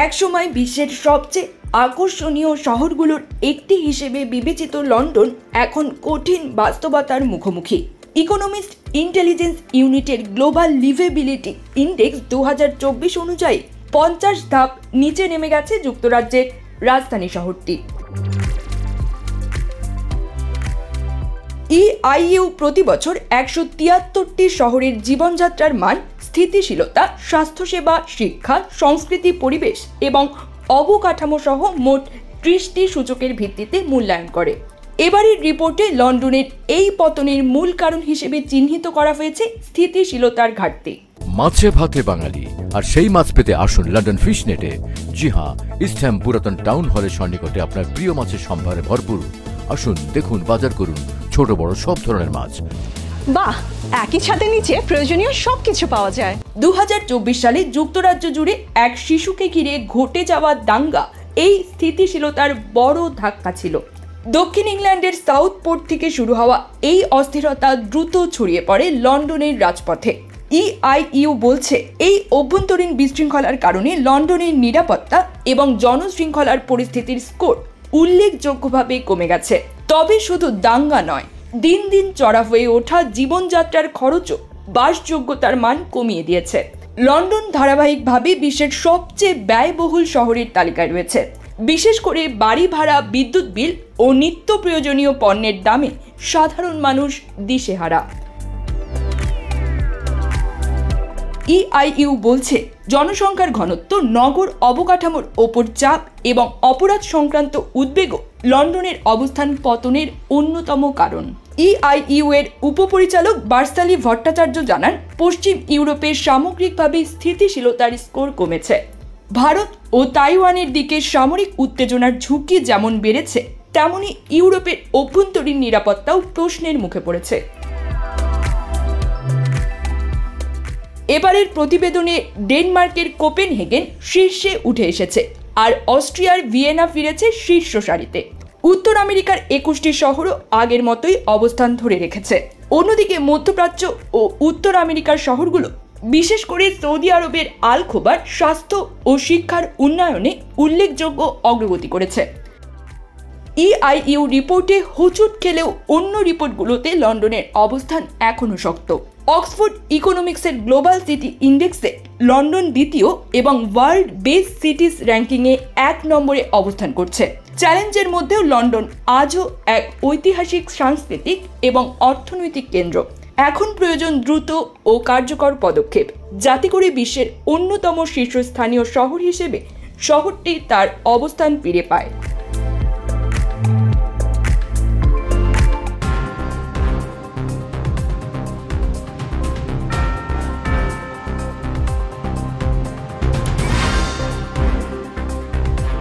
একসময় বিশ্বের সবচেয়ে আকর্ষণীয় শহরগুলোর একটি হিসেবে বিবেচিত লন্ডন এখন কঠিন বাস্তবতার মুখোমুখি। ইকোনমিস্ট ইন্টেলিজেন্স ইউনিটের গ্লোবাল লিভেবিলিটি ইন্ডেক্স 2024 অনুযায়ী 50 ধাপ নিচে নেমে গেছে যুক্তরাজ্যের রাজধানী শহরটি। EIU প্রতি বছর 173টি শহরের জীবনযাত্রার মান, স্থিতিশীলতা, স্বাস্থ্যসেবা, শিক্ষা, সংস্কৃতি, পরিবেশ এবং অবকাঠামো সহ মোট 30টি সূচকের ভিত্তিতে মূল্যায়ন করে। এবারের রিপোর্টে লন্ডনের এই পতনের মূল কারণ হিসেবে চিহ্নিত করা হয়েছে স্থিতিশীলতার ঘাটতি। মাছে ভাতে বাঙালি, আর সেই মাছ পেতে আসুন লন্ডন ফিশ নেটে। জি হ্যাঁ, ইস্ট হ্যাম পুরাতন টাউন হলের সন্নিকটে আপনার প্রিয় মাছের সম্ভারে ভরপুর। আসুন, দেখুন, বাজার করুন ছোট বড় সব ধরনের মাছ। বাহ, একই ছাদের নিচে প্রয়োজনীয় সবকিছু পাওয়া যায়। 2024 সালে যুক্তরাজ্য জুড়ে এক শিশুকে ঘিরে ঘটে যাওয়া দাঙ্গা এই স্থিতিশীলতার বড় ধাক্কা ছিল। দক্ষিণ ইংল্যান্ডের সাউথপোর্ট থেকে শুরু হওয়া এই অস্থিরতা দ্রুত ছড়িয়ে পড়ে লন্ডনের রাজপথে। EIU বলছে, এই অভ্যন্তরীণ বিশৃঙ্খলার কারণে লন্ডনের নিরাপত্তা এবং জনশৃঙ্খলার পরিস্থিতির স্কোর উল্লেখযোগ্যভাবে কমে গেছে। তবে শুধু দাঙ্গা নয়, দিন দিন চড়া হয়ে ওঠা জীবনযাত্রার খরচও বাসযোগ্যতার মান কমিয়ে দিয়েছে। লন্ডন ধারাবাহিকভাবে বিশ্বের সবচেয়ে ব্যয়বহুল শহরের তালিকায় রয়েছে। বিশেষ করে বাড়ি ভাড়া, বিদ্যুৎ বিল ও নিত্য প্রয়োজনীয় পণ্যের দামে সাধারণ মানুষ দিশেহারা। EIU বলছে, জনসংখ্যার ঘনত্ব, নগর অবকাঠামোর ওপর চাপ এবং অপরাধ সংক্রান্ত উদ্বেগও লন্ডনের অবস্থান পতনের অন্যতম কারণ। EIU এর উপপরিচালক বার্সালি ভট্টাচার্য জানান, পশ্চিম ইউরোপে সামগ্রিকভাবে স্থিতিশীলতার স্কোর কমেছে। ভারত ও তাইওয়ানের দিকে সামরিক উত্তেজনার ঝুঁকি যেমন বেড়েছে, তেমনি ইউরোপের অভ্যন্তরীণ নিরাপত্তাও প্রশ্নের মুখে পড়েছে। এবারের প্রতিবেদনে ডেনমার্কের কোপেনহেগেন শীর্ষে উঠে এসেছে, আর অস্ট্রিয়ার ভিয়েনা ফিরেছে শীর্ষ সারিতে। উত্তর আমেরিকার 21টি শহরও আগের মতোই অবস্থান ধরে রেখেছে। অন্যদিকে মধ্যপ্রাচ্য ও উত্তর আমেরিকার শহরগুলো, বিশেষ করে সৌদি আরবের আল খোবার, স্বাস্থ্য ও শিক্ষার উন্নয়নে উল্লেখযোগ্য অগ্রগতি করেছে। EIU রিপোর্টে হোঁচট খেলেও অন্য রিপোর্টগুলোতে লন্ডনের অবস্থান এখনও শক্ত। অক্সফোর্ড ইকোনমিক্সের গ্লোবাল সিটি ইন্ডেক্সে লন্ডন দ্বিতীয় এবং ওয়ার্ল্ড বেস্ট সিটিজ র্যাঙ্কিংয়ে 1 নম্বরে অবস্থান করছে। চ্যালেঞ্জের মধ্যেও লন্ডন আজও এক ঐতিহাসিক, সাংস্কৃতিক এবং অর্থনৈতিক কেন্দ্র। এখন প্রয়োজন দ্রুত ও কার্যকর পদক্ষেপ, যাতে করে বিশ্বের অন্যতম শীর্ষস্থানীয় শহর হিসেবে শহরটি তার অবস্থান ফিরে পায়।